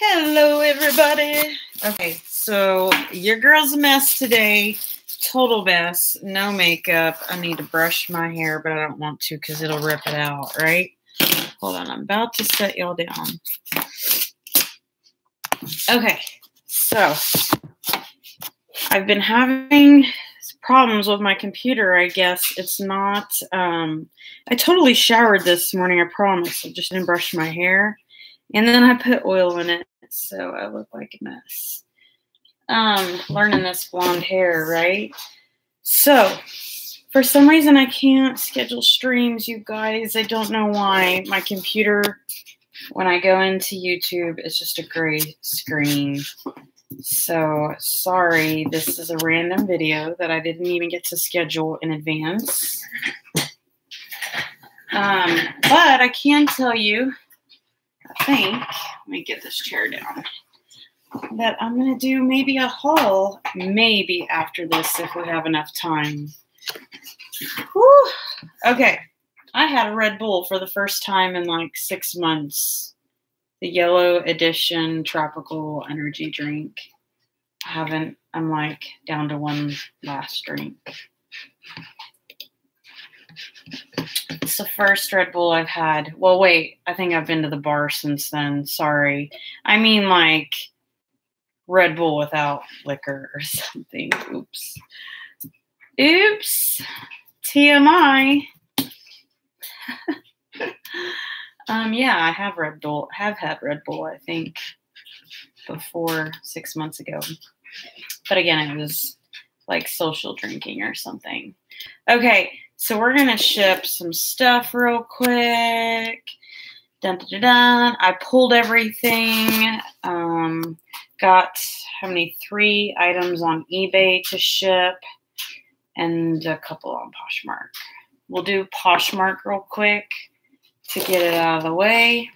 Hello, everybody. Okay, so your girl's a mess today. Total mess. No makeup. I need to brush my hair, but I don't want to because it'll rip it out, right? Hold on. I'm about to set y'all down. Okay, so I've been having problems with my computer, I guess. It's not, I totally showered this morning, I promise. I just didn't brush my hair. And then I put oil in it, so I look like a mess. Learning this blonde hair, right? So, for some reason I can't schedule streams, you guys. I don't know why. My computer, when I go into YouTube, it's just a gray screen. So, sorry, this is a random video that I didn't even get to schedule in advance. But I can tell you, I think, let me get this chair down, that I'm going to do maybe a haul, maybe after this if we have enough time. Whew. Okay, I had a Red Bull for the first time in like 6 months. The Yellow Edition Tropical Energy Drink. I'm like down to one last drink. It's the first Red Bull I've had. Well, wait, I think I've been to the bar since then. Sorry. I mean like Red Bull without liquor or something. Oops. Oops. TMI. Yeah, I have had Red Bull, I think, before 6 months ago. But again, it was like social drinking or something. Okay, so we're going to ship some stuff real quick. Dun, dun, dun, dun. I pulled everything. Got, 3 items on eBay to ship and a couple on Poshmark. We'll do Poshmark real quick to get it out of the way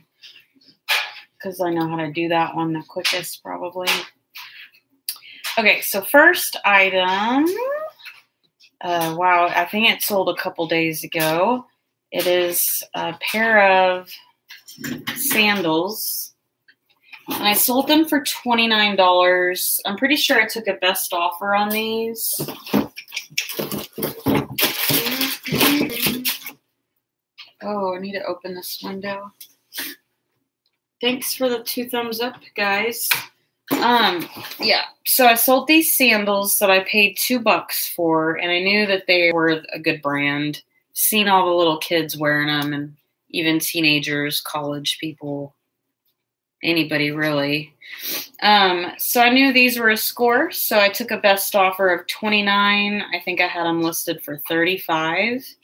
because I know how to do that one the quickest probably. Okay, so first item, wow, I think it sold a couple days ago. It is a pair of sandals, and I sold them for $29. I'm pretty sure I took a best offer on these. Oh, I need to open this window. Thanks for the 2 thumbs up, guys. Yeah, so I sold these sandals that I paid $2 for, and I knew that they were a good brand. Seen all the little kids wearing them, and even teenagers, college people, anybody really. So I knew these were a score, so I took a best offer of $29. I think I had them listed for $35.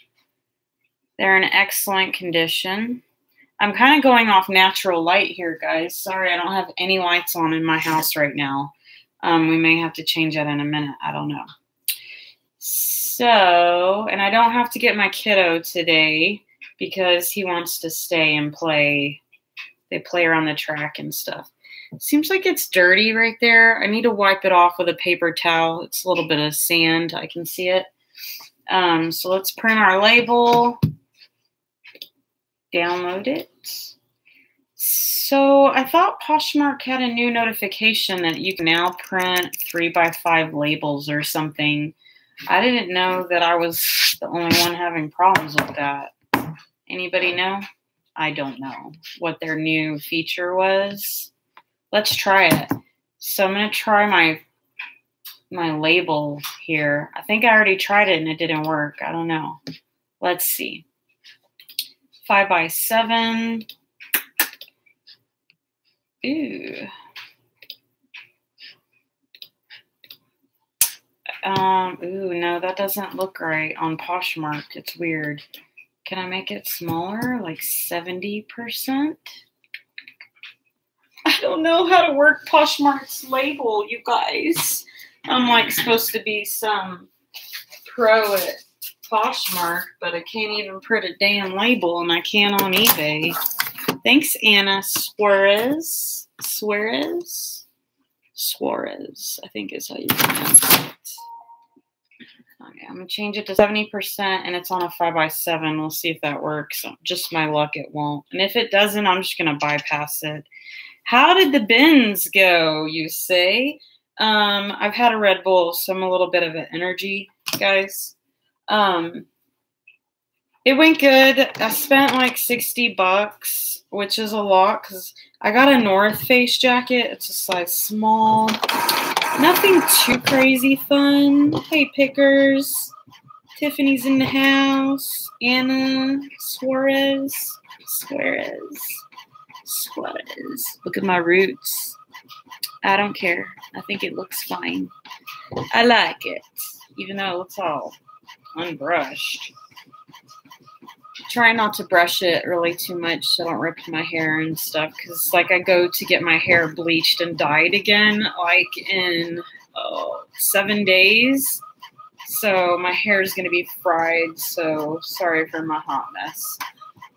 They're in excellent condition. I'm kind of going off natural light here, guys. Sorry, I don't have any lights on in my house right now. We may have to change that in a minute. I don't know. So, and I don't have to get my kiddo today because he wants to stay and play. They play around the track and stuff. Seems like it's dirty right there. I need to wipe it off with a paper towel. It's a little bit of sand. I can see it. So let's print our label. Download it. So I thought Poshmark had a new notification that you can now print 3x5 labels or something. I didn't know that I was the only one having problems with that. Anybody know? I don't know what their new feature was. Let's try it. So I'm going to try my label here. I think I already tried it and it didn't work. I don't know. Let's see. 5x7. Ooh. Ooh, no, that doesn't look right on Poshmark. It's weird. Can I make it smaller? Like 70%? I don't know how to work Poshmark's label, you guys. I'm like supposed to be some pro at Poshmark, but I can't even print a damn label, and I can on eBay. Thanks, Anna Suarez. Suarez, I think is how you pronounce it. Okay, I'm going to change it to 70%, and it's on a 5x7. We'll see if that works. Just my luck, it won't. And if it doesn't, I'm just going to bypass it. How did the bins go, you say? I've had a Red Bull, so I'm a little bit of an energy, guys. It went good. I spent like $60, which is a lot because I got a North Face jacket. It's a size small. Nothing too crazy fun. Hey, pickers. Tiffany's in the house. Anna Suarez. Look at my roots. I don't care. I think it looks fine. I like it, even though it looks all unbrushed. Try not to brush it really too much so I don't rip my hair and stuff, because like I go to get my hair bleached and dyed again like in 7 days, so my hair is going to be fried, so sorry for my hot mess.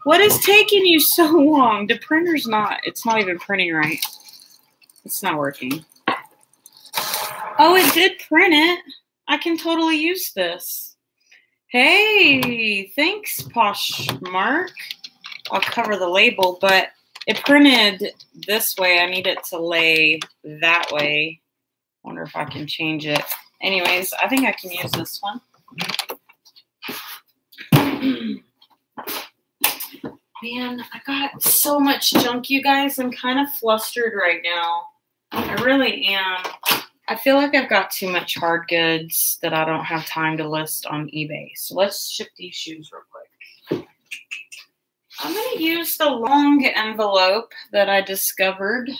What is taking you so long? The printer's it's not even printing right. It's not working. Oh, it did print it. I can totally use this. Hey, thanks, Poshmark. I'll cover the label, but it printed this way. I need it to lay that way. Wonder if I can change it. Anyways, I think I can use this one. Man, I got so much junk, you guys. I'm kind of flustered right now. I really am. I feel like I've got too much hard goods that I don't have time to list on eBay. So let's ship these shoes real quick. I'm going to use the long envelope that I discovered.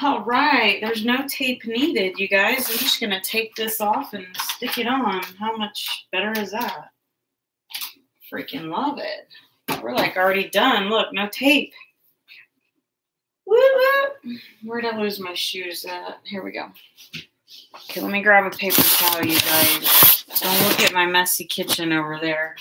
All right. There's no tape needed, you guys. I'm just going to take this off and stick it on. How much better is that? Freaking love it. We're like already done. Look, no tape. Woo-woo. Where'd I lose my shoes at? Here we go. Okay, let me grab a paper towel, you guys. Don't look at my messy kitchen over there.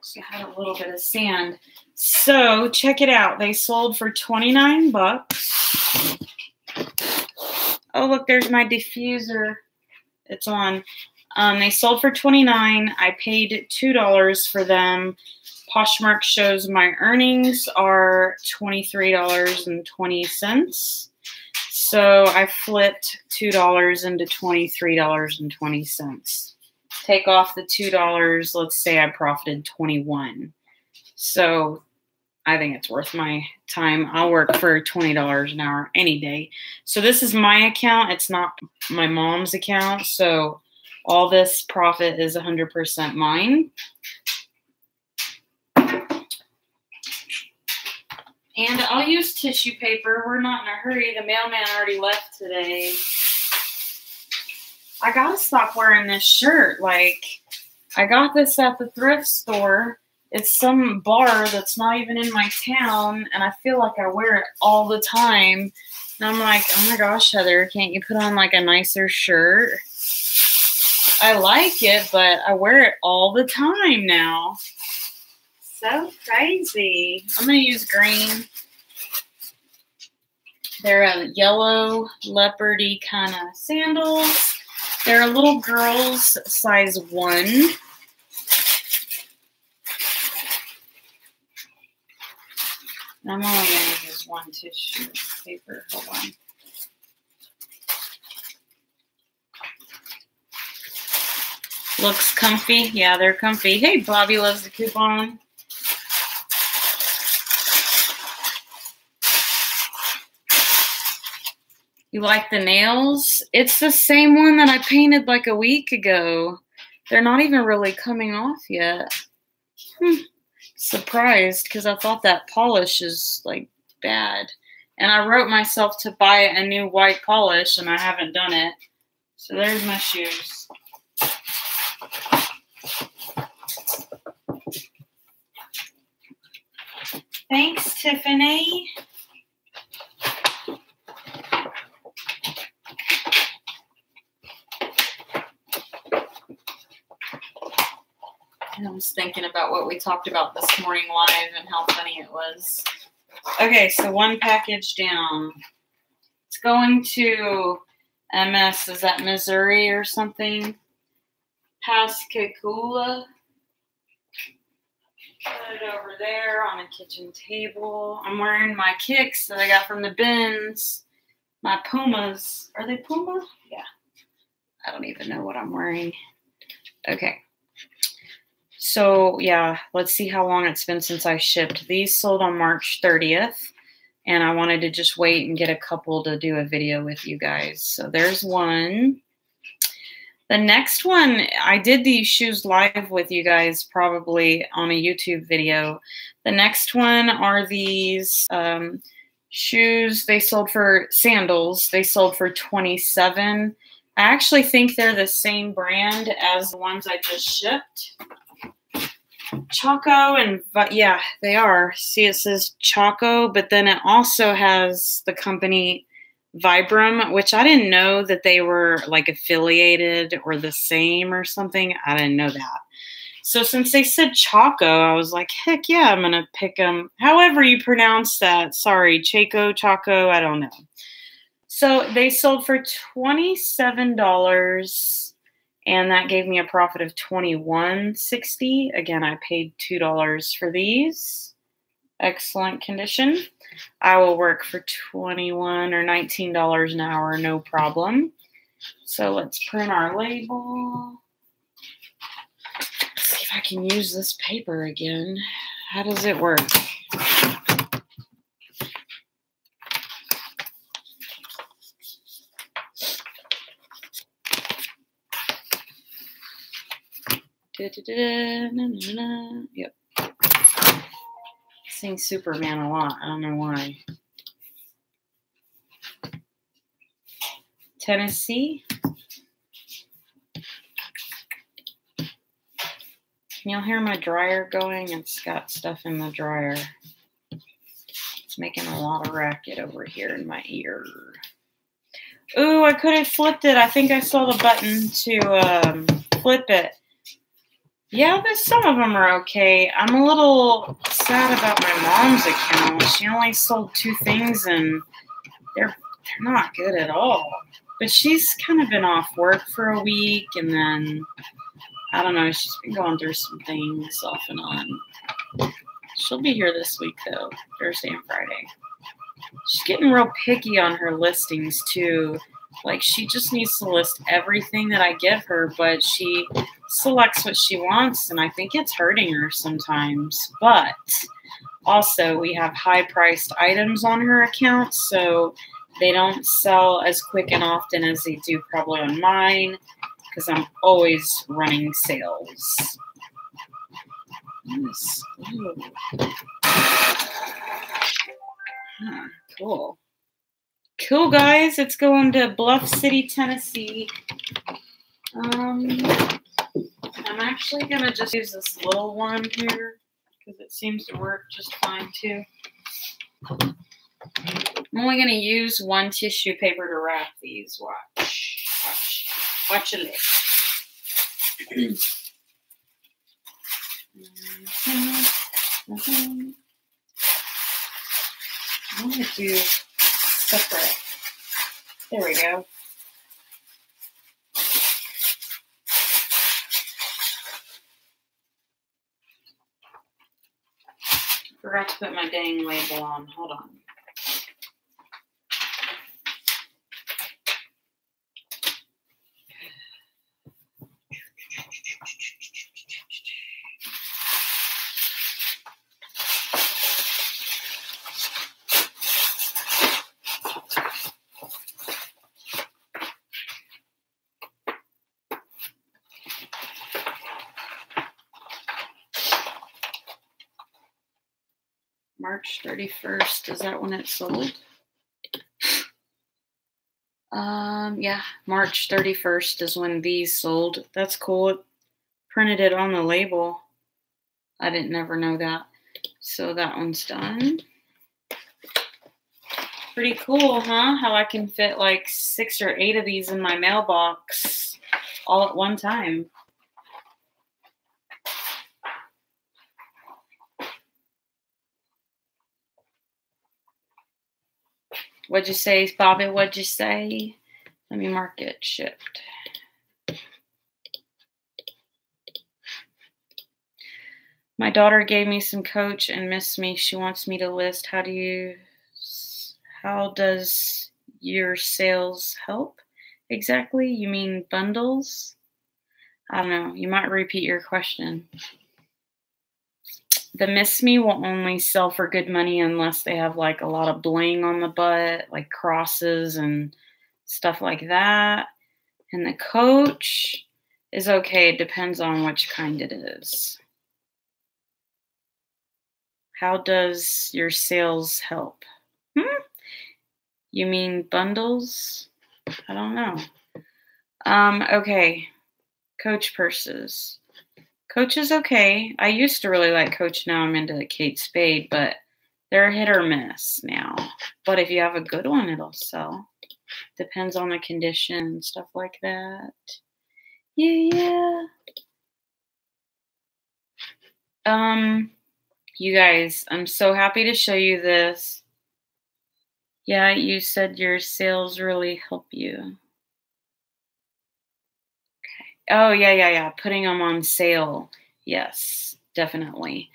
So I had a little bit of sand. So check it out. They sold for $29. Oh, look, there's my diffuser. It's on. They sold for $29. I paid $2 for them. Poshmark shows my earnings are $23.20. So I flipped $2 into $23.20. Take off the $2. Let's say I profited $21. So I think it's worth my time. I'll work for $20 an hour any day. So this is my account. It's not my mom's account. So all this profit is 100% mine. And I'll use tissue paper. We're not in a hurry. The mailman already left today. I gotta stop wearing this shirt. Like, I got this at the thrift store. It's some bar that's not even in my town, and I feel like I wear it all the time. And I'm like, oh my gosh, Heather, can't you put on like a nicer shirt? I like it, but I wear it all the time now. So crazy. I'm going to use green. They're a yellow leopardy kind of sandals. They're a little girl's size 1. I'm only going to use one tissue paper. Hold on. Looks comfy. Yeah, they're comfy. Hey, Bobby loves the coupon. You like the nails? It's the same one that I painted like a week ago. They're not even really coming off yet. Surprised, because I thought that polish is like bad. And I wrote myself to buy a new white polish, and I haven't done it. So there's my shoes. Thanks, Tiffany. I was thinking about what we talked about this morning live and how funny it was. Okay, so one package down. It's going to MS. Is that Missouri or something? Pascagoula. Put it over there on the kitchen table. I'm wearing my kicks that I got from the bins. My Pumas. Are they Puma? Yeah. I don't even know what I'm wearing. Okay. So, yeah, let's see how long it's been since I shipped. These sold on March 30th, and I wanted to just wait and get a couple to do a video with you guys. So there's one. The next one, I did these shoes live with you guys probably on a YouTube video. The next one are these shoes. They sold for sandals. They sold for $27. I actually think they're the same brand as the ones I just shipped. Choco but yeah, they are. See, it says Choco, but then it also has the company Vibram, which I didn't know that they were like affiliated or the same or something. I didn't know that. So since they said Choco, I was like, heck yeah, I'm going to pick them. However you pronounce that. Sorry, Choco, I don't know. So they sold for $27. And that gave me a profit of $21.60. Again, I paid $2 for these. Excellent condition. I will work for $21 or $19 an hour, no problem. So let's print our label. Let's see if I can use this paper again. How does it work? Yep. Sing Superman a lot. I don't know why. Tennessee. Can y'all hear my dryer going? It's got stuff in the dryer. It's making a lot of racket over here in my ear. Ooh, I could have flipped it. I think I saw the button to flip it. Yeah, but some of them are okay. I'm a little sad about my mom's account. She only sold 2 things, and they're not good at all. But she's kind of been off work for a week, and then, I don't know, she's been going through some things off and on. She'll be here this week, though, Thursday and Friday. She's getting real picky on her listings, too. Like, she just needs to list everything that I give her, but she selects what she wants, and I think it's hurting her sometimes. But also, we have high-priced items on her account, so they don't sell as quick and often as they do probably on mine, because I'm always running sales. Nice. Cool. Cool, guys. It's going to Bluff City, Tennessee. I'm actually going to just use this little one here because it seems to work just fine, too. I'm only going to use one tissue paper to wrap these. Watch your lips. I'm going to do separate. There we go. Forgot to put my dang label on. Hold on. March 31st, is that when it sold? Yeah, March 31st is when these sold. That's cool. It printed it on the label. I didn't never know that. So that one's done. Pretty cool, huh? How I can fit like 6 or 8 of these in my mailbox all at one time. What'd you say, Bobby? What'd you say? Let me mark it. Shipped. My daughter gave me some Coach and missed me. She wants me to list. How does your sales help? Exactly? You mean bundles? I don't know. You might repeat your question. The Miss Me will only sell for good money unless they have like a lot of bling on the butt, like crosses and stuff like that. And the Coach is okay. It depends on which kind it is. How does your sales help? You mean bundles? I don't know. Okay. Coach purses. Coach is okay. I used to really like Coach. Now I'm into Kate Spade, but they're hit or miss now. But if you have a good one, it'll sell. Depends on the condition and stuff like that. Yeah. You guys, I'm so happy to show you this. Yeah, you said your sales really help you. Okay. Oh, yeah. Putting them on sale. Yes, definitely.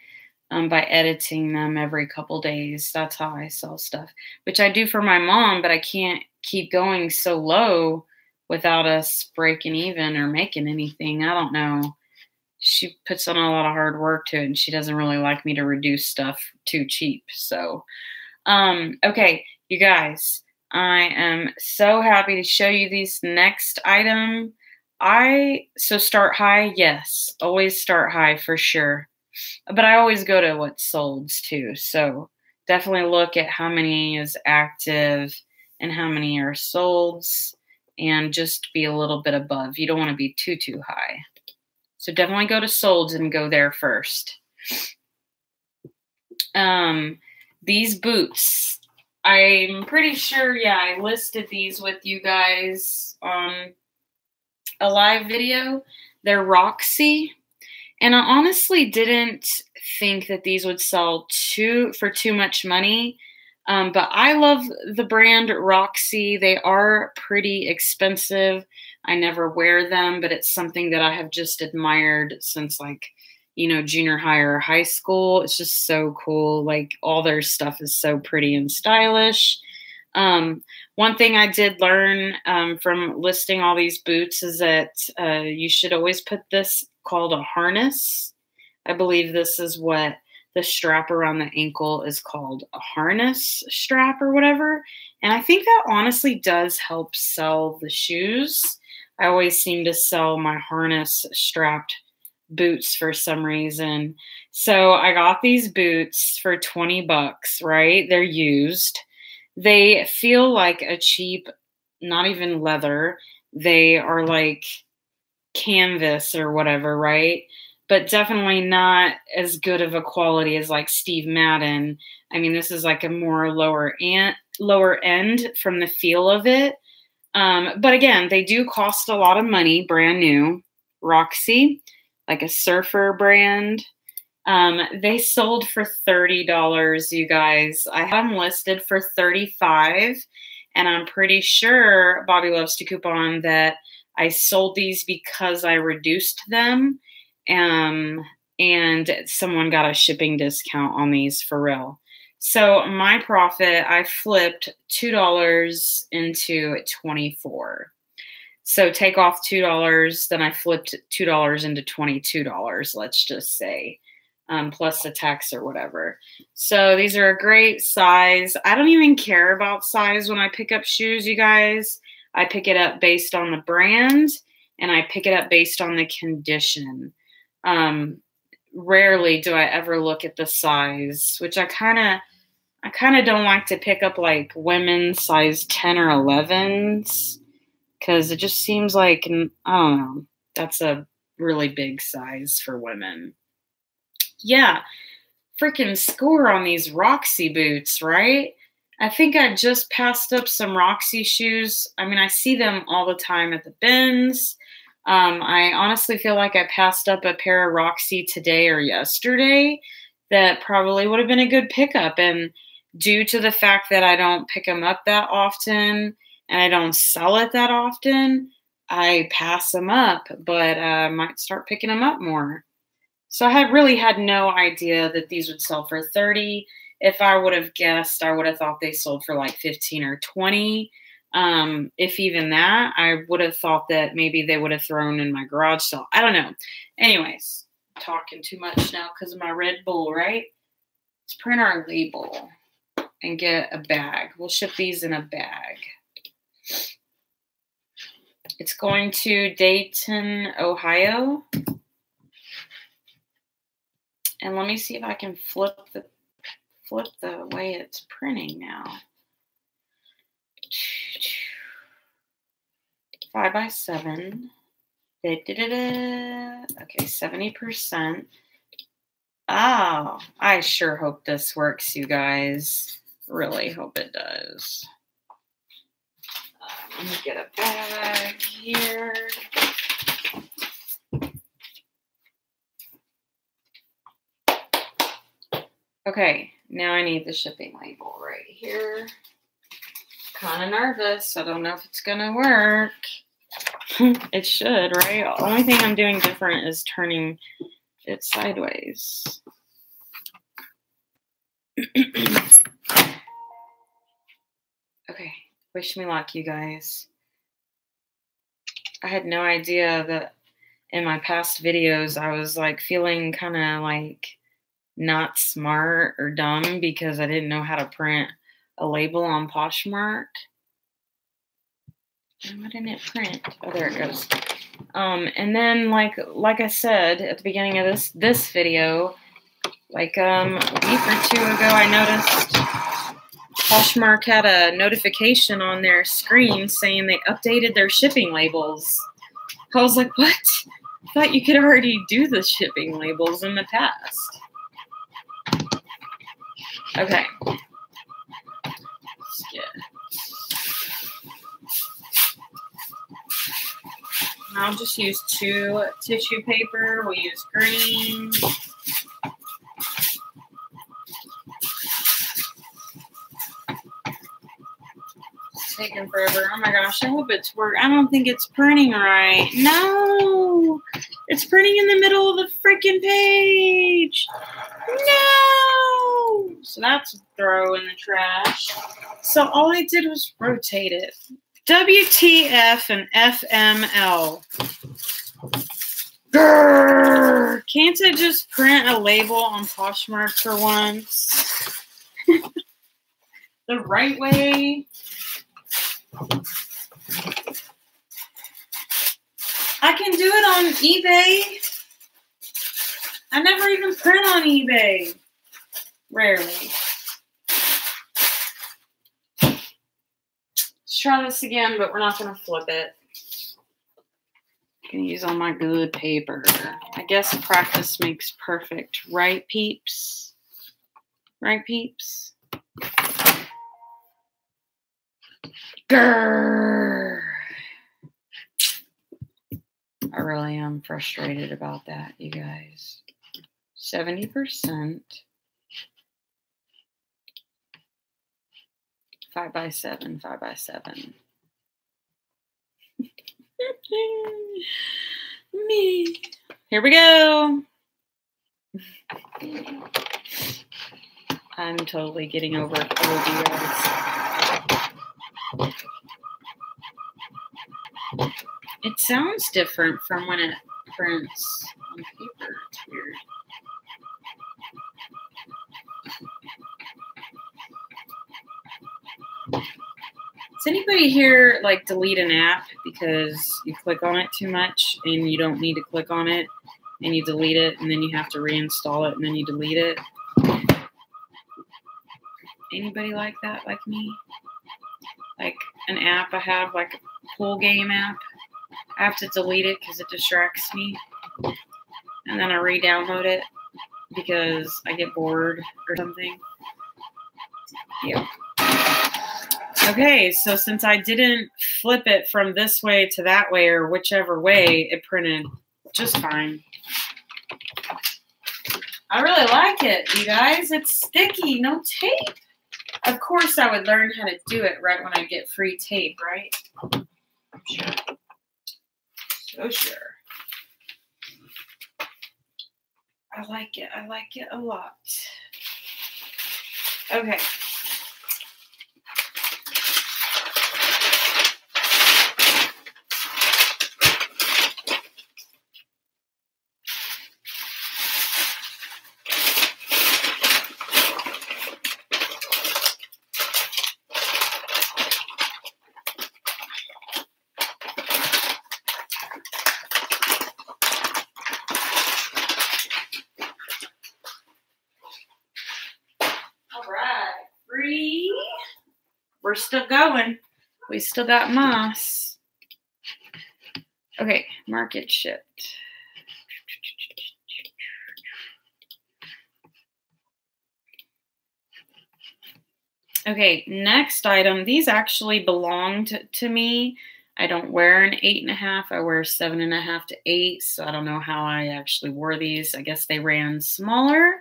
By editing them every couple days. That's how I sell stuff, which I do for my mom, but I can't keep going so low without us breaking even or making anything. I don't know. She puts on a lot of hard work to it, and she doesn't really like me to reduce stuff too cheap. So, okay, you guys, I am so happy to show you this next item. So start high. Yes, always start high for sure. But I always go to what's sold too. So definitely look at how many is active and how many are solds, and just be a little bit above. You don't want to be too high. So definitely go to solds and go there first. These boots, I'm pretty sure, I listed these with you guys on a live video. They're Roxy. And I honestly didn't think that these would sell for too much money. But I love the brand Roxy. They are pretty expensive. I never wear them, but it's something that I have just admired since junior high or high school. It's just so cool. Like all their stuff is so pretty and stylish. One thing I did learn from listing all these boots is that you should always put this called a harness. I believe this is what the strap around the ankle is called, a harness strap or whatever. And I think that honestly does help sell the shoes. I always seem to sell my harness strapped boots for some reason. So I got these boots for $20, right? They're used. They feel like a cheap, not even leather. They are like canvas or whatever, right? But definitely not as good of a quality as like Steve Madden. I mean, this is like a more lower end from the feel of it. But again, they do cost a lot of money, brand new. Roxy, like a surfer brand. They sold for $30, you guys. I have them listed for $35, and I'm pretty sure Bobby loves to coupon that I sold these because I reduced them, and someone got a shipping discount on these for real. So my profit, I flipped $2 into 24. So take off $2, then I flipped $2 into $22, let's just say, plus the tax or whatever. So these are a great size. I don't even care about size when I pick up shoes, you guys. I pick it up based on the brand, and I pick it up based on the condition. Rarely do I ever look at the size, which I kind of don't like to pick up like women's size 10 or 11s. Because it just seems like, I don't know, that's a really big size for women. Yeah, freaking score on these Roxy boots, right? I think I just passed up some Roxy shoes. I mean, I see them all the time at the bins. I honestly feel like I passed up a pair of Roxy today or yesterday that probably would have been a good pickup. And due to the fact that I don't pick them up that often and I don't sell it that often, I pass them up, but I might start picking them up more. So I had really had no idea that these would sell for 30. If I would have guessed, I would have thought they sold for like 15 or 20. If even that, I would have thought that maybe they would have thrown in my garage sale. I don't know. Anyways, talking too much now because of my Red Bull, right? Let's print our label and get a bag. We'll ship these in a bag. It's going to Dayton, Ohio. And let me see if I can flip the way it's printing now. 5x7. Okay, 70%. Oh, I sure hope this works, you guys. Really hope it does. Let me get a bag here. Okay, now I need the shipping label right here. Kind of nervous. I don't know if it's going to work. It should, right? The only thing I'm doing different is turning it sideways. Okay, wish me luck, you guys. I had no idea that in my past videos I was like feeling kind of like not smart or dumb because I didn't know how to print a label on Poshmark. And why didn't it print? Oh, there it goes. And then like I said at the beginning of this video, like a week or two ago, I noticed Poshmark had a notification on their screen saying they updated their shipping labels. I was like, what? I thought you could already do the shipping labels in the past. Okay. Let's get. I'll just use 2 tissue paper. We'll use green. It's taking forever. Oh my gosh, I hope it's working. I don't think it's printing right. No! It's printing in the middle of the freaking page. No! So that's a throw in the trash. So all I did was rotate it. WTF and FML. Grrr. Can't I just print a label on Poshmark for once? The right way. I can do it on eBay. I never even print on eBay. Rarely. Let's try this again, but we're not going to flip it. I'm going to use all my good paper. I guess practice makes perfect. Right, peeps? Right, peeps? Grrr. I really am frustrated about that, you guys. 70%. 5x7, 5x7. Me. Here we go. I'm totally getting over a cold, you guys. It sounds different from when it prints on paper. It's weird. Does anybody here like delete an app because you click on it too much and you don't need to click on it and you delete it and then you have to reinstall it and then you delete it? Anybody like that, like me? Like an app I have, like a pool game app. I have to delete it because it distracts me. And then I re-download it because I get bored or something. Yeah. Okay, so since I didn't flip it from this way to that way or whichever way, it printed just fine. I really like it, you guys. It's sticky, no tape. Of course, I would learn how to do it right when I get free tape, right? I'm sure. So sure. I like it. I like it a lot. Okay. We're still going. We still got moss. Okay, market shipped. Okay, next item. These actually belonged to me. I don't wear an 8.5. I wear 7.5 to 8. So I don't know how I actually wore these. I guess they ran smaller.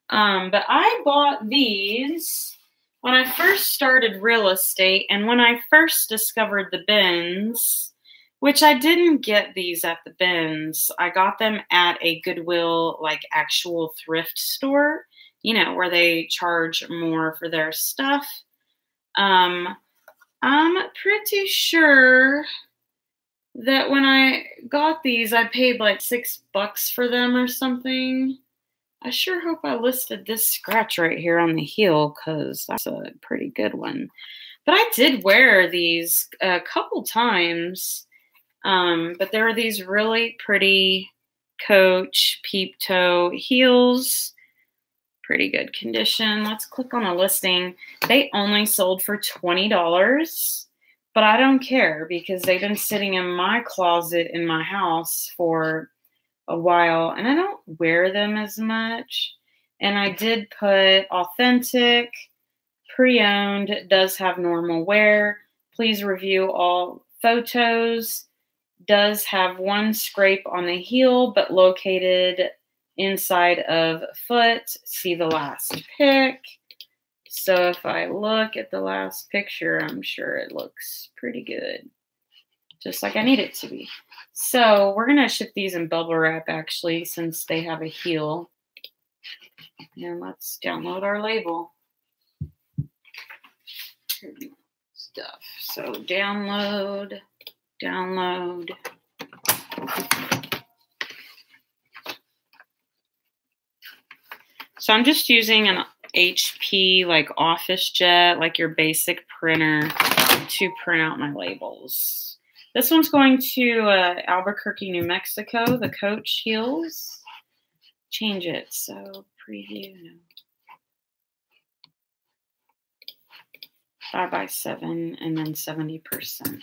But I bought these when I first started real estate and when I first discovered the bins, which I didn't get these at the bins. I got them at a Goodwill, like actual thrift store, you know, where they charge more for their stuff. I'm pretty sure that when I got these, I paid like $6 for them or something. I sure hope I listed this scratch right here on the heel because that's a pretty good one. But I did wear these a couple times. But there are these really pretty Coach peep toe heels. Pretty good condition. Let's click on a listing. They only sold for $20, but I don't care because they've been sitting in my closet in my house for a while and I don't wear them as much. And I did put authentic, pre-owned, does have normal wear. Please review all photos. Does have one scrape on the heel, but located inside of foot. See the last pic. So if I look at the last picture, I'm sure it looks pretty good. Just like I need it to be. So we're going to ship these in bubble wrap, actually, since they have a heel. And let's download our label. Stuff. So download. So I'm just using an HP like Office Jet, like your basic printer, to print out my labels. This one's going to Albuquerque, New Mexico, the Coach heels. Change it, so preview, no. 5x7 and then 70%.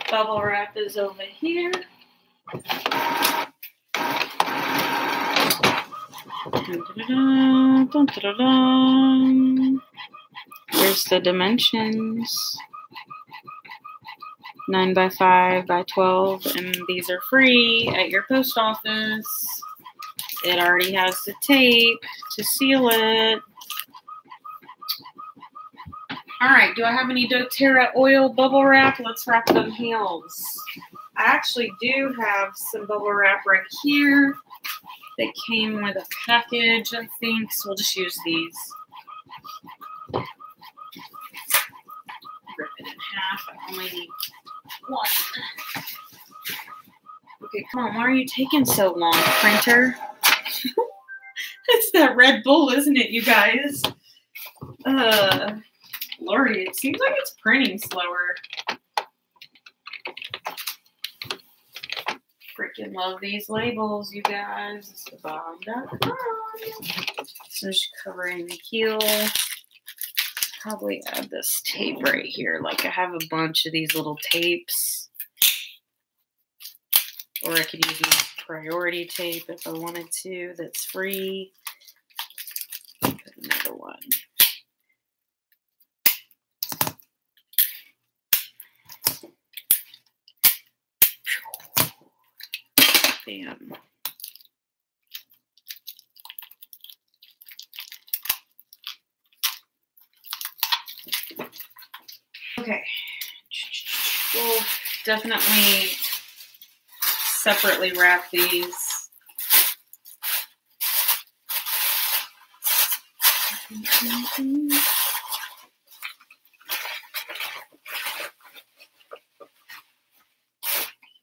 Bubble wrap is over here. Here's the dimensions. 9x5x12, and these are free at your post office. It already has the tape to seal it. All right, do I have any doTERRA oil bubble wrap? Let's wrap them heels. I actually do have some bubble wrap right here. They came with a package, I think, so we'll just use these. Rip it in half. I only need one. Okay, come on. Why are you taking so long, printer? It's that Red Bull, isn't it, you guys? Lordy, it seems like it's printing slower. Freaking love these labels, you guys. It's the bomb.com. So just covering the heel. Probably add this tape right here. Like I have a bunch of these little tapes. Or I could use priority tape if I wanted to. That's free. Put another one. Bam. Okay. We'll definitely separately wrap these.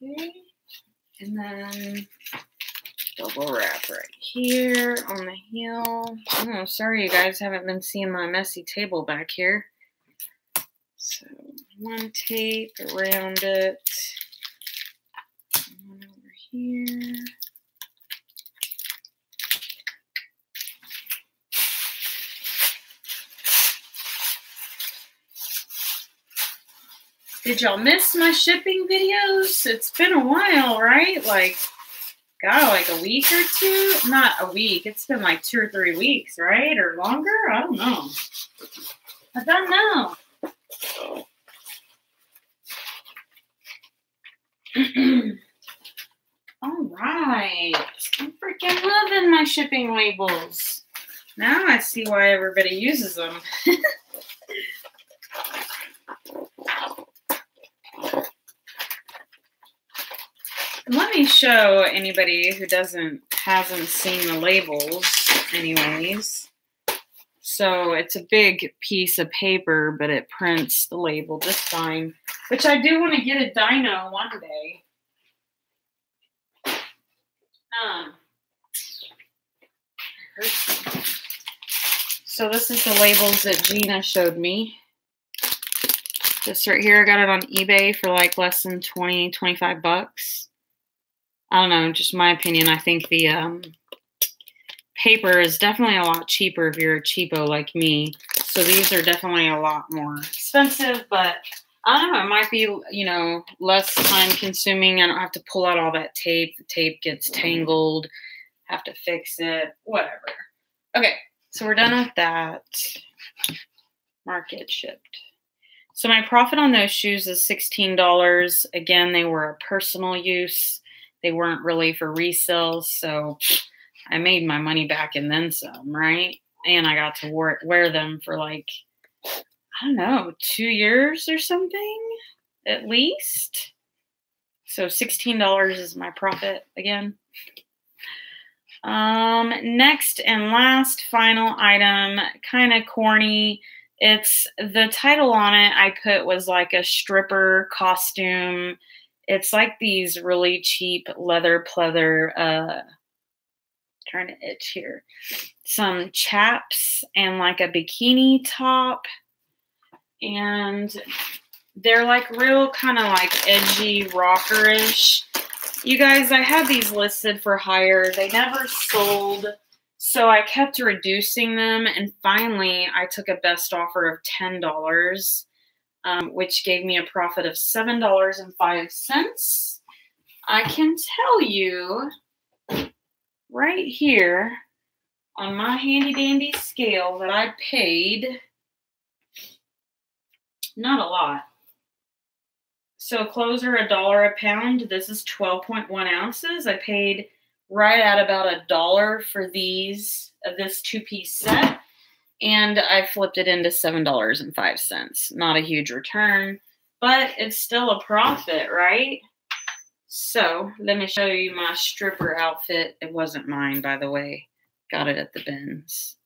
Okay. And then double wrap right here on the heel. Oh, sorry you guys haven't been seeing my messy table back here. So one tape around it. One over here. Did y'all miss my shipping videos? It's been a while, right? Like, God, like a week or two? Not a week. It's been like 2 or 3 weeks, right? Or longer? I don't know. I don't know. All right. I'm freaking loving my shipping labels. Now I see why everybody uses them. Let me show anybody who hasn't seen the labels anyways. So it's a big piece of paper, but it prints the label just fine, which I do want to get a dyno one day. So this is the labels that Gina showed me. This right here, I got it on eBay for like less than 20, 25 bucks. I don't know, just my opinion. I think the paper is definitely a lot cheaper if you're a cheapo like me. So these are definitely a lot more expensive, but I don't know, it might be, you know, less time consuming. I don't have to pull out all that tape. The tape gets tangled, have to fix it, whatever. Okay, so we're done with that. Market shipped. So my profit on those shoes is $16. Again, they were a personal use. They weren't really for resale, so I made my money back and then some, right? And I got to wear them for like, I don't know, 2 years or something, at least. So $16 is my profit again. Next and last final item, kind of corny. It's the title on it I put was like a stripper costume. It's like these really cheap leather pleather, trying to itch here. Some chaps and like a bikini top. And they're like real kind of like edgy rockerish. You guys, I had these listed for hire. They never sold. So I kept reducing them. And finally, I took a best offer of $10. Which gave me a profit of $7.05. I can tell you right here on my handy dandy scale that I paid not a lot. So clothes are $1 a pound. This is 12.1 ounces. I paid right at about $1 for this 2-piece set. And I flipped it into $7.05. Not a huge return, but it's still a profit, right? So let me show you my stripper outfit. It wasn't mine, by the way. Got it at the bins.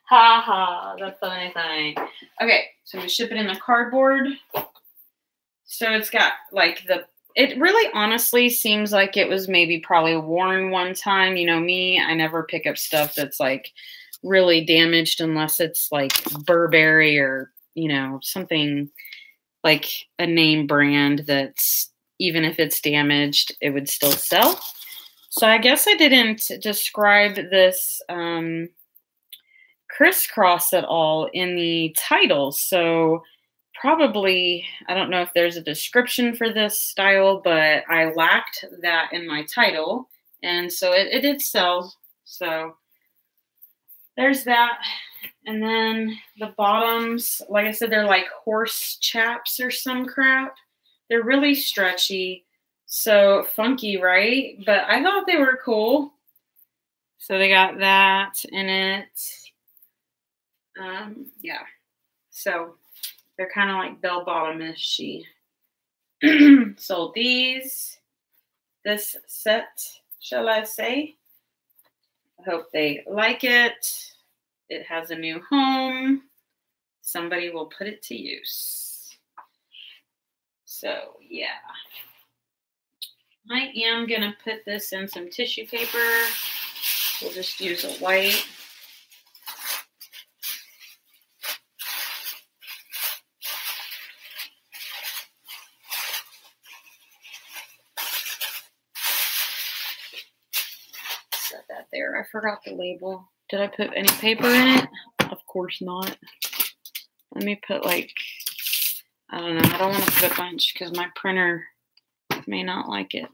Ha ha, the funny thing. Okay, so we ship it in the cardboard. So it's got like it really honestly seems like it was maybe probably worn one time. You know me, I never pick up stuff that's like really damaged unless it's like Burberry or, you know, something like a name brand that's, even if it's damaged, it would still sell. So I guess I didn't describe this crisscross at all in the title. So probably, I don't know if there's a description for this style, but I lacked that in my title. And so it did sell. So there's that. And then the bottoms, like I said, they're like horse chaps or some crap. They're really stretchy. So funky, right? But I thought they were cool. So they got that in it. Yeah. So They're kind of like bell-bottom-ish-y. Sold these. This set, shall I say. I hope they like it. It has a new home. Somebody will put it to use. So, yeah. I am going to put this in some tissue paper. We'll just use a white. Set that there. I forgot the label. Did I put any paper in it? Of course not. Let me put like, I don't know. I don't want to put a bunch because my printer may not like it.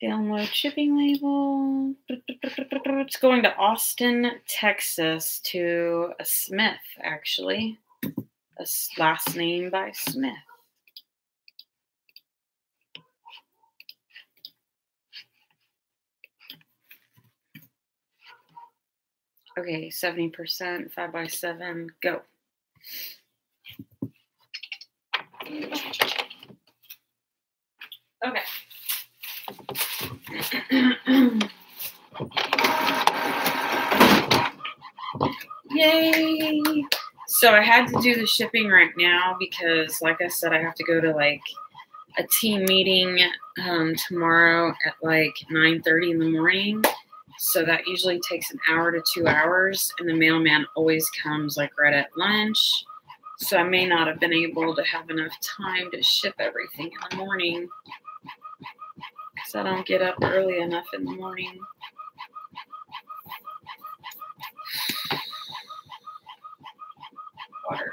Download shipping label. It's going to Austin, Texas to a Smith, actually. A last name by Smith. Okay, 70%, 5x7, go. Okay. Yay! So I had to do the shipping right now because, like I said, I have to go to like a team meeting tomorrow at like 9:30 in the morning. So that usually takes an hour to 2 hours, and the mailman always comes like right at lunch. So I may not have been able to have enough time to ship everything in the morning because I don't get up early enough in the morning. Water.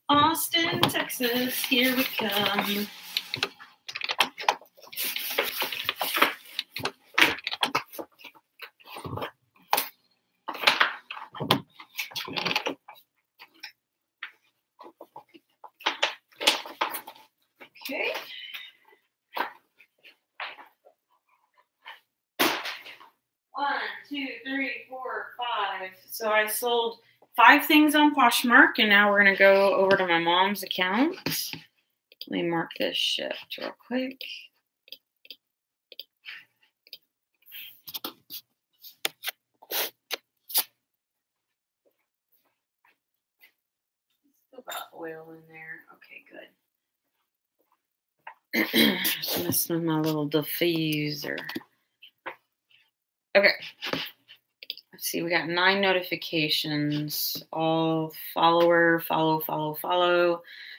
Austin, Texas, here we come. Okay. One, two, three, four, five. So I sold 5 things on Poshmark, and now we're going to go over to my mom's account. Let me mark this shipped real quick. Still got oil in there. Okay, good. Just messing with my little diffuser. Okay. Let's see, we got 9 notifications, all follow.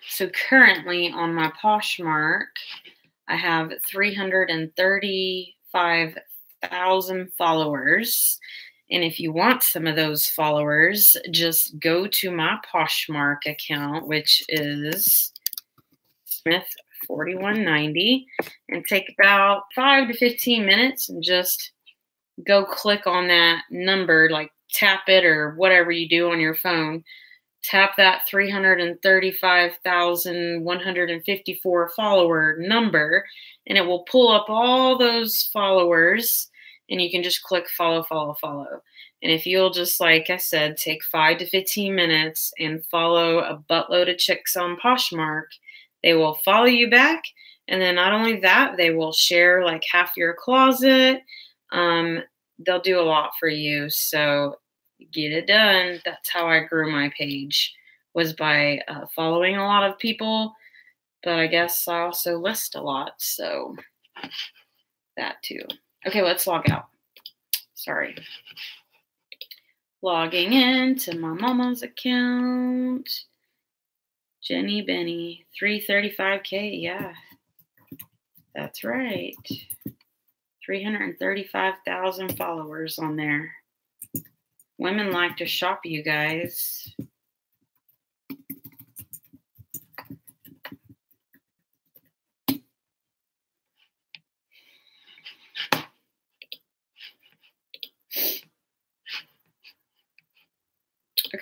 So currently on my Poshmark, I have 335,000 followers. And if you want some of those followers, just go to my Poshmark account, which is Smith4190, and take about 5 to 15 minutes and just go click on that number, like tap it or whatever you do on your phone. Tap that 335,154 follower number, and it will pull up all those followers, and you can just click follow. And if you'll just, like I said, take 5 to 15 minutes and follow a buttload of chicks on Poshmark, they will follow you back. And then not only that, they will share like half your closet. They'll do a lot for you. So get it done. That's how I grew my page, was by following a lot of people. But I guess I also list a lot. So that too. Okay, let's log out. Sorry. Logging into my mama's account. Jenny Benny, 335K. Yeah, that's right. 335,000 followers on there. Women like to shop, you guys.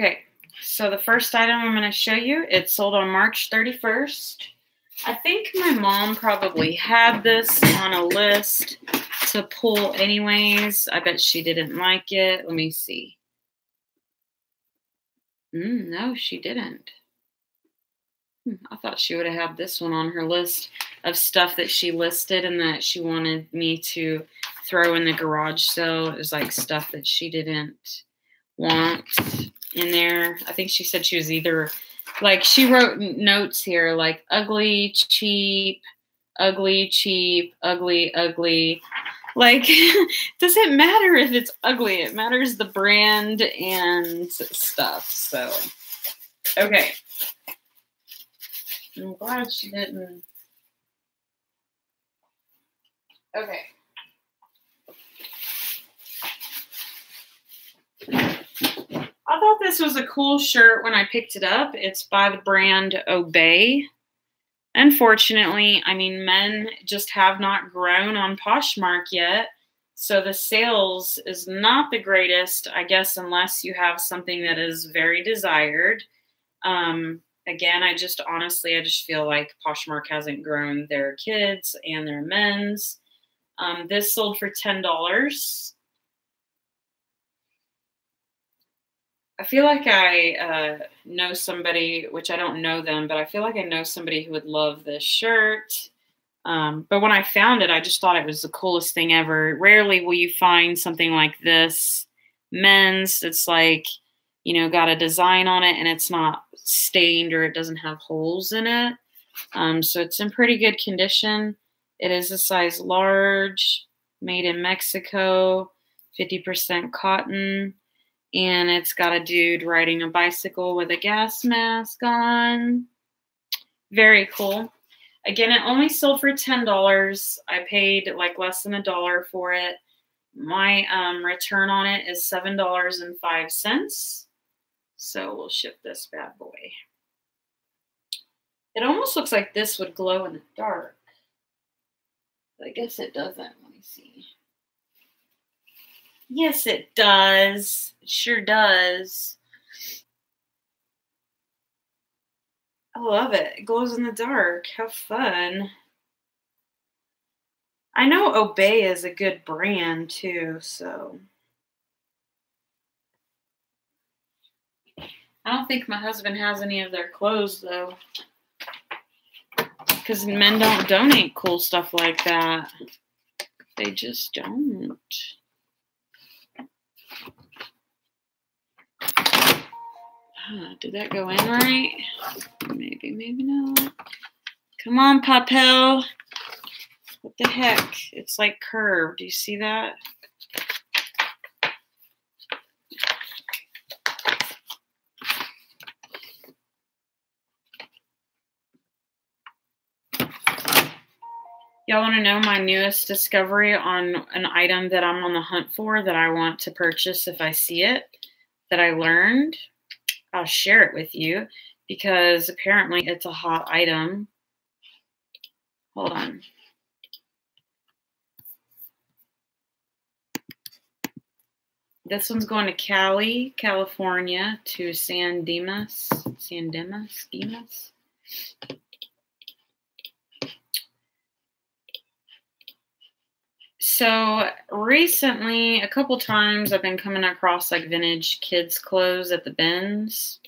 Okay, so the first item I'm going to show you, it sold on March 31st. I think my mom probably had this on a list to pull anyways. I bet she didn't like it. Let me see. No, she didn't. I thought she would have had this one on her list of stuff that she listed and that she wanted me to throw in the garage sale. It was like stuff that she didn't want in there. I think she said she was either, like, she wrote notes here like ugly, cheap, ugly, cheap, ugly, ugly. Like, doesn't matter if it's ugly. It matters the brand and stuff. So, okay. I'm glad she didn't. Okay. I thought this was a cool shirt when I picked it up. It's by the brand Obey. Unfortunately, I mean, men just have not grown on Poshmark yet. So the sales is not the greatest, I guess, unless you have something that is very desired. Again, I just feel like Poshmark hasn't grown their kids and their men's. This sold for $10. I feel like I know somebody, which I don't know them, but I feel like I know somebody who would love this shirt. But when I found it, I just thought it was the coolest thing ever. Rarely will you find something like this. Men's, it's like, you know, got a design on it and it's not stained or it doesn't have holes in it. So it's in pretty good condition. It is a size large, made in Mexico, 50% cotton. And it's got a dude riding a bicycle with a gas mask on. Very cool. Again, it only sold for $10. I paid like less than $1 for it. My return on it is $7.05. So we'll ship this bad boy. It almost looks like this would glow in the dark. But I guess it doesn't. Let me see. Yes, it does. It sure does. I love it. It glows in the dark. How fun. I know Obey is a good brand too, so. I don't think my husband has any of their clothes though. Because men don't donate cool stuff like that. They just don't. Did that go in right? Maybe, maybe not. Come on, Papel. What the heck? It's like curved. Do you see that? Y'all want to know my newest discovery on an item that I'm on the hunt for that I want to purchase if I see it, that I learned? I'll share it with you because apparently it's a hot item. Hold on. This one's going to Cali, California, to San Dimas. So recently, a couple times, I've been coming across like vintage kids' clothes at the bins.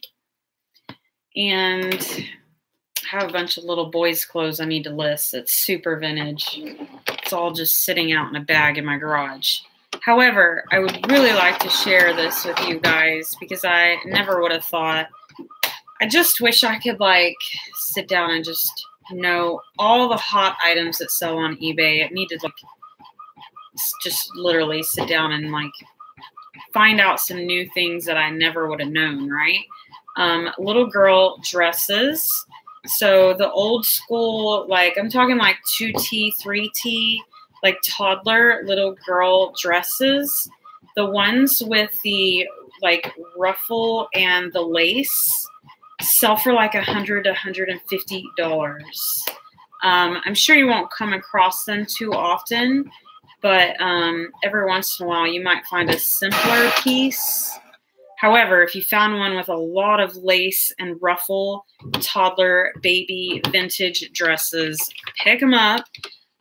And I have a bunch of little boys' clothes I need to list. It's super vintage. It's all just sitting out in a bag in my garage. However, I would really like to share this with you guys because I never would have thought. I just wish I could like sit down and just know all the hot items that sell on eBay. I need to like just literally sit down and like find out some new things that I never would have known, right? Little girl dresses. So the old school, like I'm talking like 2T, 3T, like toddler little girl dresses. The ones with the like ruffle and the lace sell for like $100 to $150. I'm sure you won't come across them too often, but every once in a while you might find a simpler piece. However, if you found one with a lot of lace and ruffle, toddler, baby, vintage dresses, pick them up.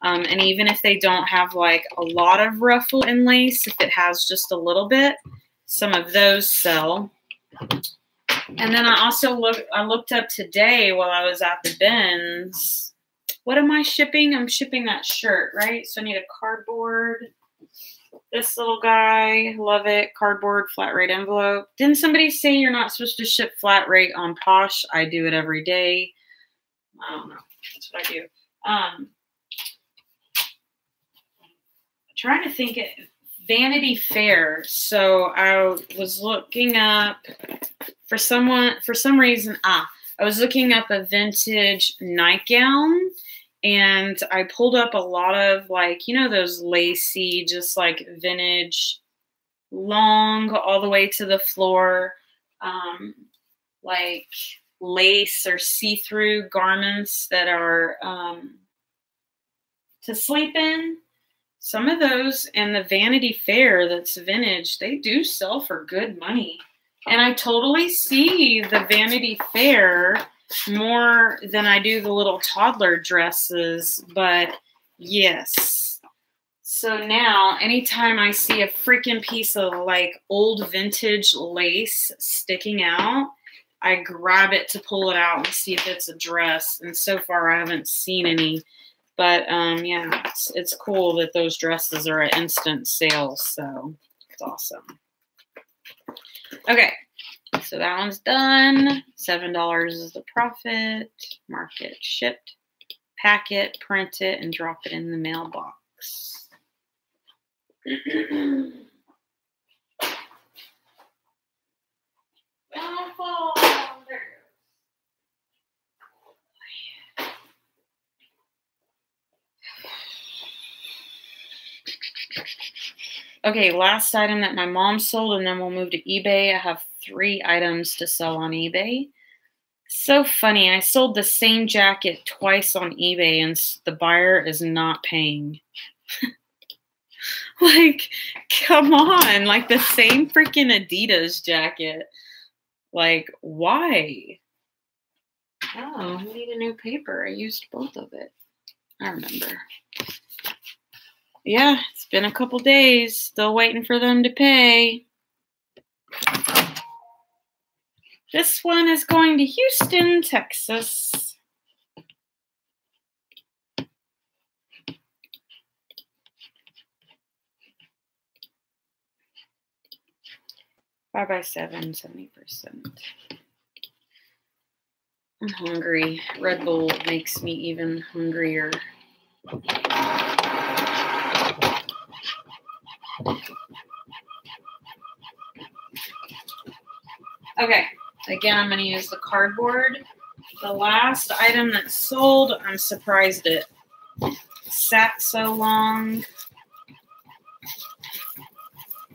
And even if they don't have like a lot of ruffle and lace, if it has just a little bit, some of those sell. And then I also looked up today while I was at the bins. What am I shipping? I'm shipping that shirt, right? So I need a cardboard. This little guy, love it. Cardboard flat rate envelope. Didn't somebody say you're not supposed to ship flat rate on Posh? I do it every day. I don't know. That's what I do. Trying to think it. Vanity Fair. So I was looking up for some reason. I was looking up a vintage nightgown, and I pulled up a lot of like, you know, those lacy, just like vintage, long all the way to the floor, like lace or see-through garments that are to sleep in. Some of those and the Vanity Fair that's vintage, they do sell for good money. And I totally see the Vanity Fair more than I do the little toddler dresses, but yes. So now, anytime I see a freaking piece of like old vintage lace sticking out, I grab it to pull it out and see if it's a dress. And so far, I haven't seen any. But, yeah, it's cool that those dresses are at instant sales, so it's awesome. Okay, so that one's done. $7 is the profit. Mark it, shipped, pack it, print it, and drop it in the mailbox. Okay, last item that my mom sold, and then we'll move to eBay. I have 3 items to sell on eBay. So funny. I sold the same jacket twice on eBay, and the buyer is not paying. Like, come on. Like, the same freaking Adidas jacket. Like, why? Oh, I need a new paper. I used both of it. I remember. Yeah, it's been a couple days. Still waiting for them to pay. This one is going to Houston, Texas. Five by 7, 70%. I'm hungry. Red Bull makes me even hungrier. Okay, again, I'm going to use the cardboard. The last item that sold, I'm surprised it sat so long.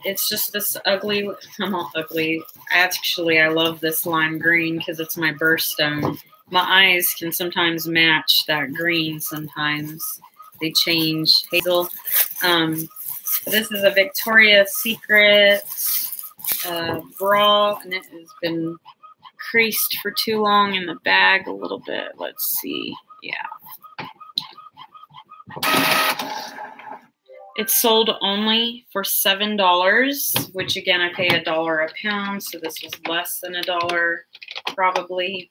It's just this ugly, I'm not ugly. Actually, I love this lime green because it's my birthstone. My eyes can sometimes match that green sometimes. They change. Hazel. This is a Victoria's Secret bra, and it has been creased for too long in the bag a little bit. Let's see. Yeah. It's sold only for $7, which again, I pay $1 a pound, so this was less than $1 probably.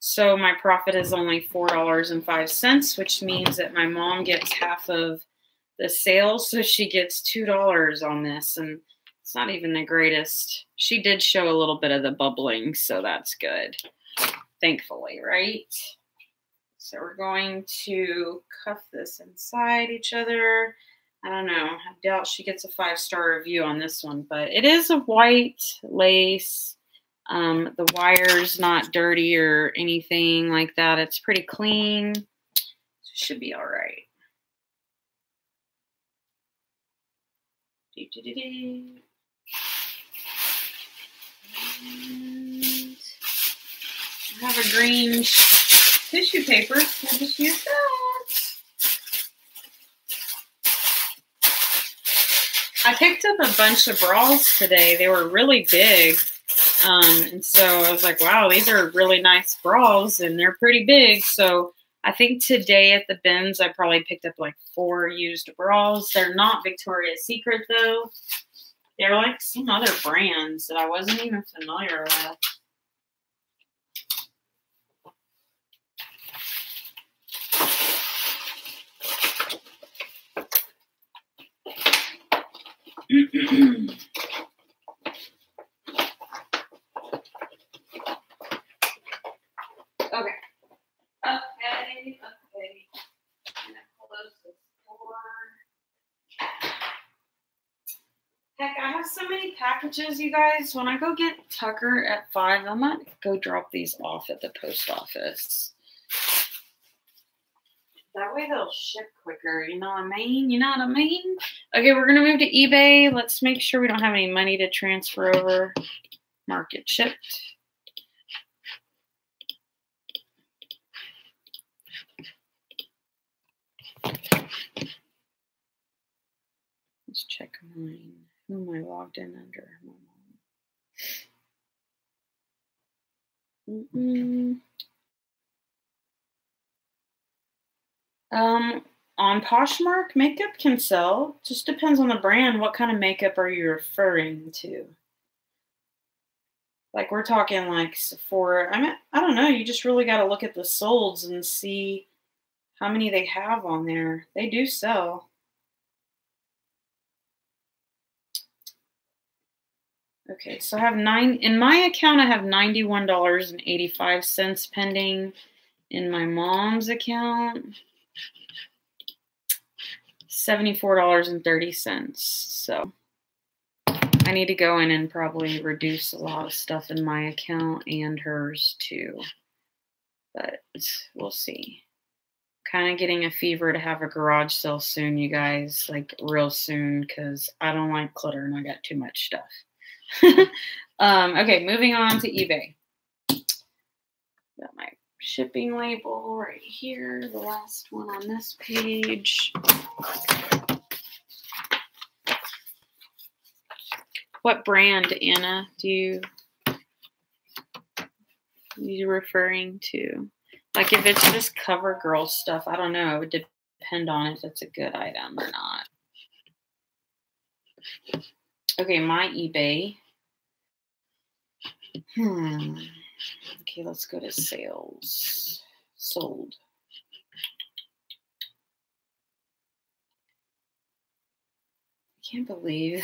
So my profit is only $4.05, which means that my mom gets half of the sales, so she gets $2 on this, and it's not even the greatest. She did show a little bit of the bubbling, so that's good, thankfully, right? So we're going to cuff this inside each other. I don't know. I doubt she gets a 5-star review on this one, but it is a white lace. The wire's not dirty or anything like that. It's pretty clean. So it should be all right. And I have a green tissue paper. We'll just use that. I picked up a bunch of bras today. They were really big. And so I was like, wow, these are really nice bras and they're pretty big. So I think today at the bins, I probably picked up like 4 used bras. They're not Victoria's Secret though. They're like some other brands that I wasn't even familiar with. Okay. Okay. I'm gonna close this door. Heck, I have so many packages, you guys. When I go get Tucker at 5, I might go drop these off at the post office. That way they'll ship quicker, you know what I mean? You know what I mean? Okay, we're going to move to eBay. Let's make sure we don't have any money to transfer over. Market shipped. Let's check mine. Who am I logged in under? On Poshmark, makeup can sell. Just depends on the brand. What kind of makeup are you referring to? Like we're talking like Sephora. I mean, I don't know. You just really got to look at the solds and see how many they have on there. They do sell. Okay, so I have in my account, I have $91.85 pending. In my mom's account, $74.30. So I need to go in and probably reduce a lot of stuff in my account and hers too. But we'll see. Kind of getting a fever to have a garage sale soon, you guys, like real soon, because I don't like clutter and I got too much stuff. Okay, moving on to eBay. Got my shipping label right here, the last one on this page. What brand, Anna, you referring to? Like if it's just CoverGirl stuff, I don't know. It would depend on if it's a good item or not. Okay, my eBay. Okay, let's go to sales. Sold. I can't believe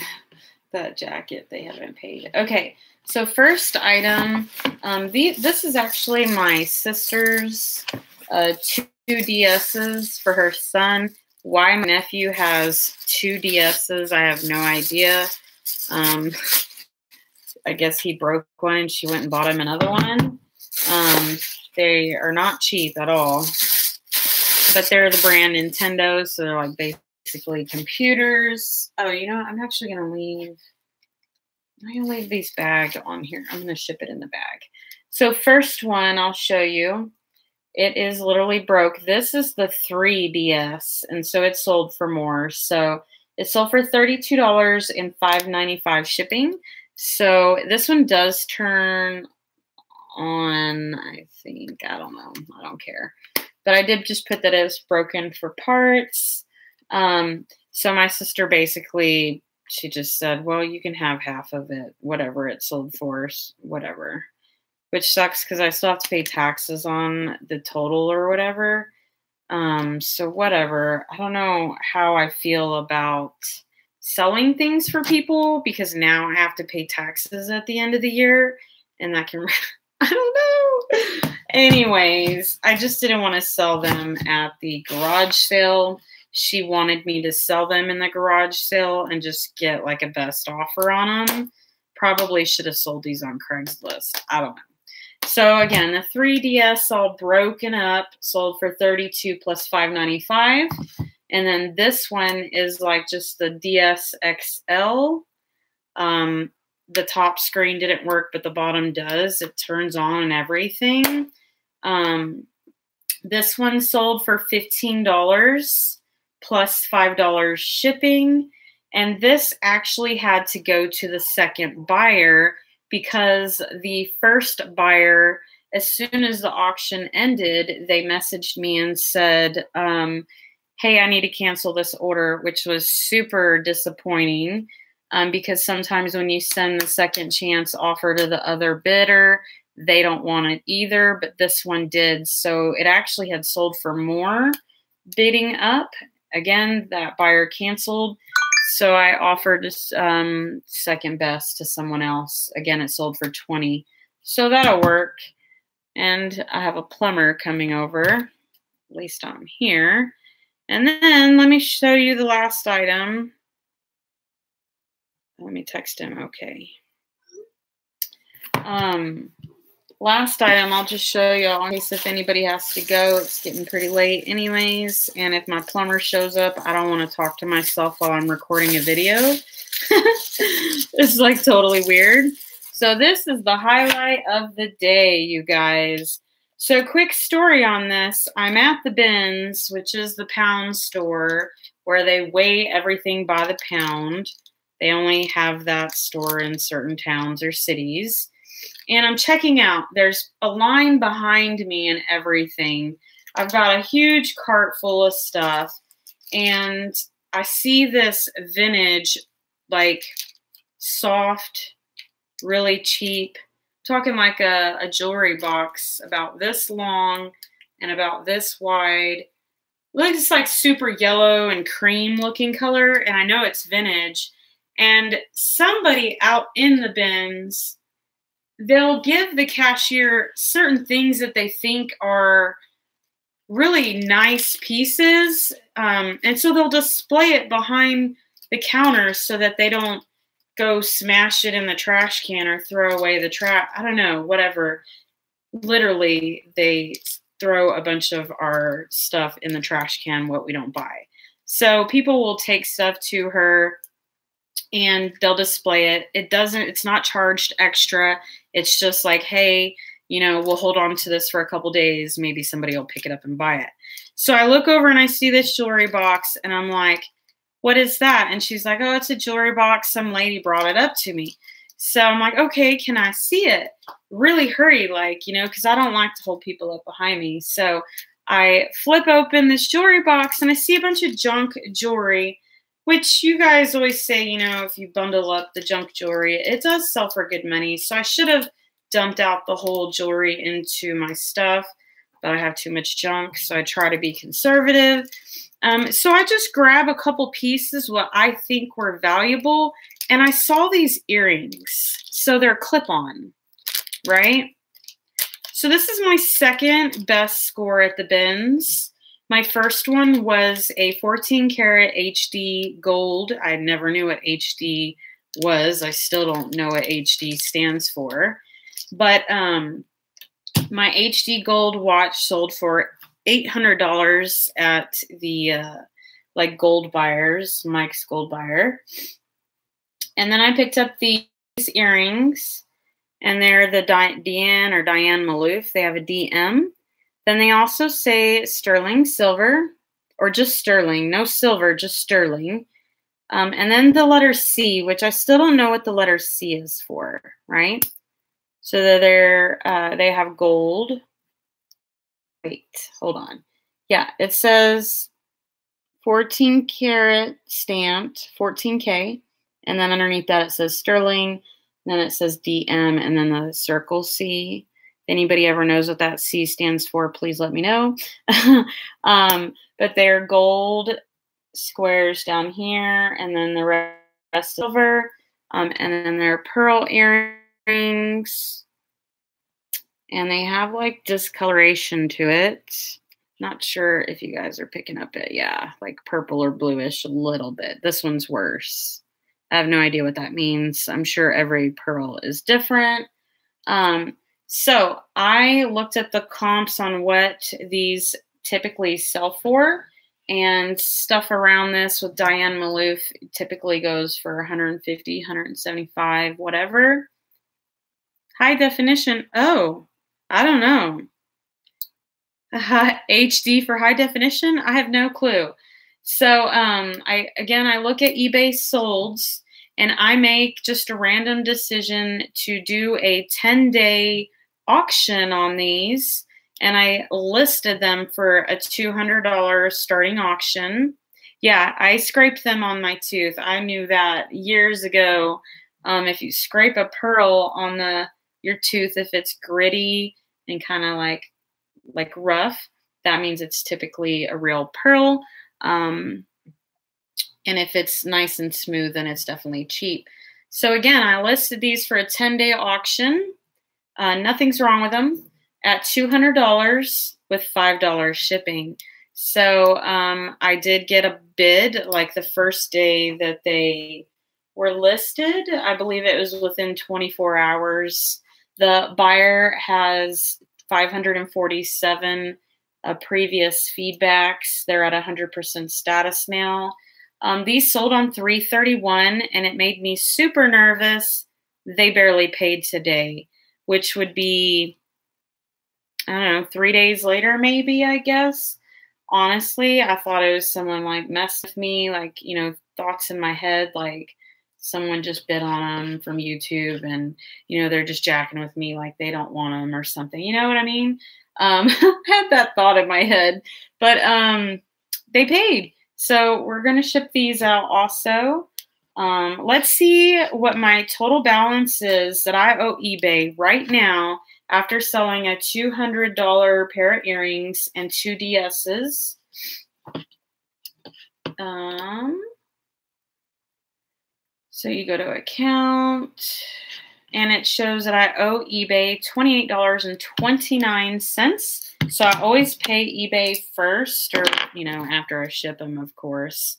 that jacket they haven't paid. Okay, so first item. This is actually my sister's 2 DSs for her son. Why my nephew has 2 DSs, I have no idea. I guess he broke one and she went and bought him another one. They are not cheap at all, but they're the brand Nintendo, so they're like basically computers. Oh, you know what? I'm actually going to leave these bagged on here. I'm going to ship it in the bag. So first one I'll show you. It is literally broke. This is the 3DS, and so it sold for more. So it sold for $32 and $5.95 shipping. So this one does turn on, I think. I don't know. I don't care. But I did just put that it's broken for parts. So my sister basically, she just said, well, you can have half of it, whatever it sold for, whatever. Which sucks because I still have to pay taxes on the total or whatever. So whatever. I don't know how I feel about selling things for people because now I have to pay taxes at the end of the year and that can, I don't know. Anyways, I just didn't want to sell them at the garage sale. She wanted me to sell them in the garage sale and just get like a best offer on them. Probably should have sold these on Craigslist. I don't know. So again, the 3DS all broken up, sold for $32 plus $5.95. And then this one is like just the DS XL. The top screen didn't work, but the bottom does. It turns on and everything. This one sold for $15 plus $5 shipping. And this actually had to go to the second buyer because the first buyer, as soon as the auction ended, they messaged me and said, hey, I need to cancel this order, which was super disappointing because sometimes when you send the second chance offer to the other bidder, they don't want it either, but this one did. So it actually had sold for more bidding up. Again, that buyer canceled. So I offered second best to someone else. Again, it sold for 20. So that'll work. And I have a plumber coming over. At least I'm here. And then let me show you the last item. Let me text him. Okay. Last item, I'll just show you in case if anybody has to go. It's getting pretty late anyways. And if my plumber shows up, I don't want to talk to myself while I'm recording a video. It's like totally weird. So this is the highlight of the day, you guys. So quick story on this. I'm at the bins, which is the pound store where they weigh everything by the pound. They only have that store in certain towns or cities. And I'm checking out. There's a line behind me and everything. I've got a huge cart full of stuff. And I see this vintage, like soft, really cheap, talking like a jewelry box about this long and about this wide. Looks like super yellow and cream looking color. And I know it's vintage. And somebody out in the bins, they'll give the cashier certain things that they think are really nice pieces. And so they'll display it behind the counter so that they don't go smash it in the trash can or throw away the trash. I don't know, whatever. Literally, they throw a bunch of our stuff in the trash can, what we don't buy. So people will take stuff to her and they'll display it. It's not charged extra. It's just like, hey, you know, we'll hold on to this for a couple days. Maybe somebody will pick it up and buy it. So I look over and I see this jewelry box and I'm like, what is that? And she's like, oh, it's a jewelry box. Some lady brought it up to me. So I'm like, okay, can I see it? Really hurry, like, you know, because I don't like to hold people up behind me. So I flip open this jewelry box and I see a bunch of junk jewelry, which you guys always say, you know, if you bundle up the junk jewelry, it does sell for good money. So I should have dumped out the whole jewelry into my stuff, but I have too much junk, so I try to be conservative. So I just grab a couple pieces, what I think were valuable, and I saw these earrings. So they're clip-on, right? So this is my second best score at the bins. My first one was a 14 karat HD gold. I never knew what HD was. I still don't know what HD stands for. But my HD gold watch sold for $800 at the like Gold Buyers, Mike's Gold Buyer. And then I picked up these earrings, and they're the Diane or Diane Malouf. They have a DM. Then they also say sterling silver, or just sterling, no silver, just sterling. And then the letter C, which I still don't know what the letter C is for, right? So they have gold. Wait, hold on. Yeah, it says 14 karat stamped, 14K. And then underneath that it says sterling. Then it says DM, and then the circle C. If anybody ever knows what that C stands for, please let me know. But they're gold squares down here, and then the rest silver. And then they're pearl earrings. And they have like discoloration to it. Not sure if you guys are picking up it. Yeah, like purple or bluish a little bit. This one's worse. I have no idea what that means. I'm sure every pearl is different. So I looked at the comps on what these typically sell for, and stuff around this with Diane Malouf typically goes for 150, 175, whatever. High definition. Oh, I don't know. HD for high definition? I have no clue. So I look at eBay solds, and I make just a random decision to do a 10-day auction on these, and I listed them for a $200 starting auction. Yeah, I scraped them on my tooth. I knew that years ago. If you scrape a pearl on your tooth, if it's gritty and kind of like rough, that means it's typically a real pearl. And if it's nice and smooth, then it's definitely cheap. So again, I listed these for a 10-day auction. Nothing's wrong with them at $200 with $5 shipping. So I did get a bid like the first day that they were listed. I believe it was within 24 hours. The buyer has 547 previous feedbacks. They're at 100% status now. These sold on 3/31, and it made me super nervous. They barely paid today, which would be, I don't know, 3 days later, maybe, I guess. Honestly, I thought it was someone like messed with me, like, you know, thoughts in my head, like someone just bid on them from YouTube and, you know, they're just jacking with me like they don't want them or something. You know what I mean? I had that thought in my head, but they paid. So we're going to ship these out also. Let's see what my total balance is that I owe eBay right now after selling a $200 pair of earrings and 2 DSs. So you go to account, and it shows that I owe eBay $28.29. So I always pay eBay first, or, you know, after I ship them, of course.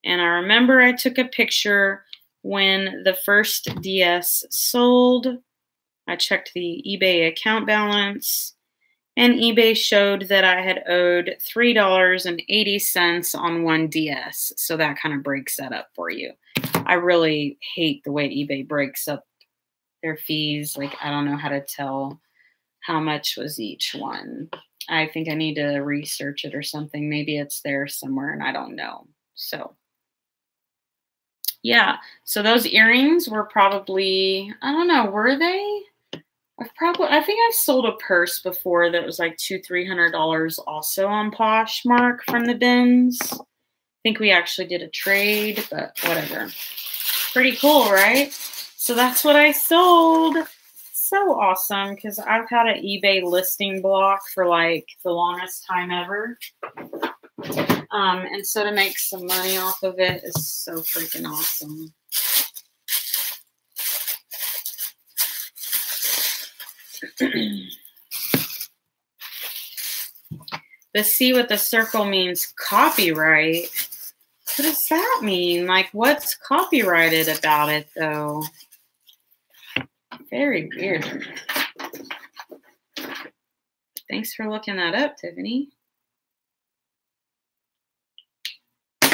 And I remember I took a picture when the first DS sold. I checked the eBay account balance, and eBay showed that I had owed $3.80 on 1 DS. So that kind of breaks that up for you. I really hate the way eBay breaks up their fees. Like, I don't know how to tell how much was each one. I think I need to research it or something. Maybe it's there somewhere and I don't know. So yeah, so those earrings were probably, I don't know, were they? I think I've sold a purse before that was like $200-300 also on Poshmark from the bins. I think we actually did a trade, but whatever. Pretty cool, right? So that's what I sold. So awesome, because I've had an eBay listing block for like the longest time ever. And so to make some money off of it is so freaking awesome. The C with the circle means copyright. What does that mean? Like, what's copyrighted about it, though? Very weird. Thanks for looking that up, Tiffany.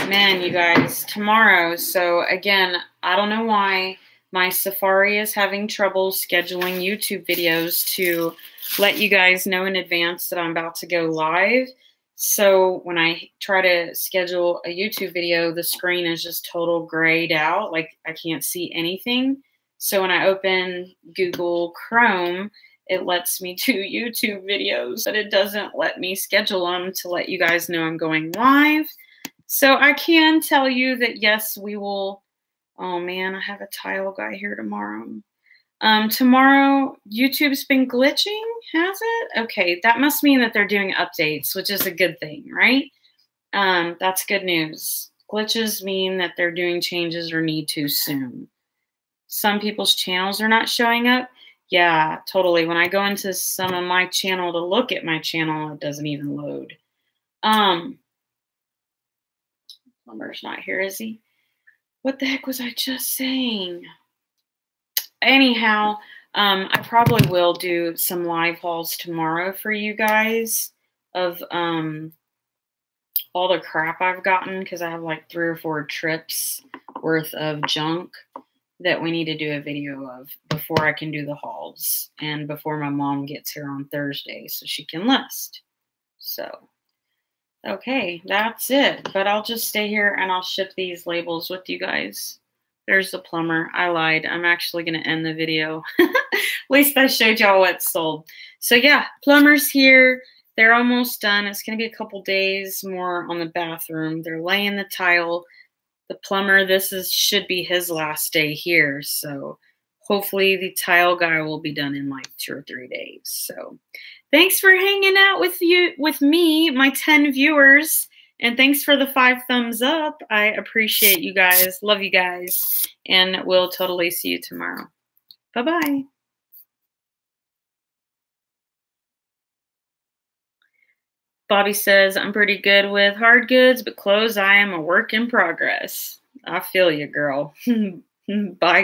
Man, you guys, tomorrow. So again, I don't know why my Safari is having trouble scheduling YouTube videos to let you guys know in advance that I'm about to go live. So when I try to schedule a YouTube video, the screen is just total grayed out. Like, I can't see anything. So when I open Google Chrome, it lets me do YouTube videos, but it doesn't let me schedule them to let you guys know I'm going live. So I can tell you that, yes, we will. Oh, man, I have a tile guy here tomorrow. Tomorrow, YouTube's been glitching, has it? Okay, that must mean that they're doing updates, which is a good thing, right? That's good news. Glitches mean that they're doing changes or need to soon. Some people's channels are not showing up. Yeah, totally. When I go into some of my channel to look at my channel, it doesn't even load. Plumber's not here, is he? What the heck was I just saying? Anyhow, I probably will do some live hauls tomorrow for you guys of all the crap I've gotten, because I have like 3 or 4 trips worth of junk that we need to do a video of before I can do the hauls and before my mom gets here on Thursday so she can list. So Okay, that's it. But I'll just stay here and I'll ship these labels with you guys. There's the plumber. I lied. I'm actually going to end the video. At least I showed y'all what's sold. So yeah, plumber's here. They're almost done. It's going to be a couple days more on the bathroom. They're laying the tile. The plumber, should be his last day here. So hopefully the tile guy will be done in like 2 or 3 days. So thanks for hanging out with me, my 10 viewers. And thanks for the 5 thumbs up. I appreciate you guys. Love you guys. And we'll totally see you tomorrow. Bye-bye. Bobby says, I'm pretty good with hard goods, but clothes, I am a work in progress. I feel you, girl. Bye.